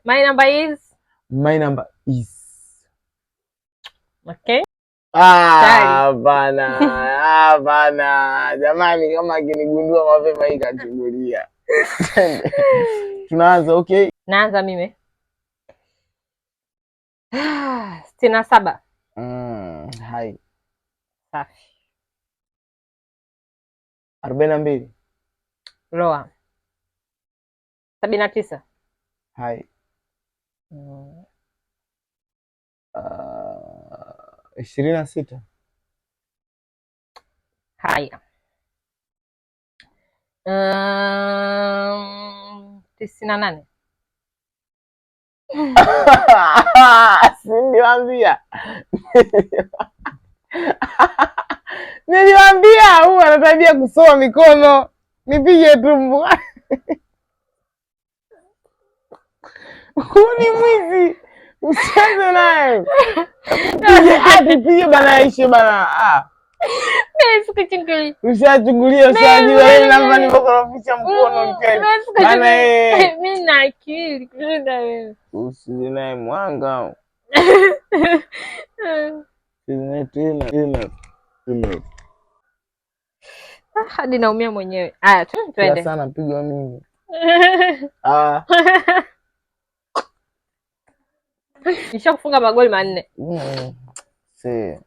My number is. My number is. Okay. Bana. Bana. Jamani kama akinigundua mapema hii kachugulia. Tunaanza okay? Naanza mimi. 67. Hai. Safi. 42. Loa. 79. Hai. 26. Haya. 98. Niliwaambia. Niliwaambia huyu anatabia kusoma mikono. Nipige tumbo. Huyu ni mwizi. Usianze naye. Pige bana Aisha bana. Sikuchungulia. Ushachungulia ushajua wewe namba nimekorofisha mkono mkali. Bana mimi na akili kushinda wewe. Usije naye mwanga. Tena. Hadi naumia mwenyewe. Haya, twende. Sana pigwa mimi. Nishakufunga magoli 4. Si.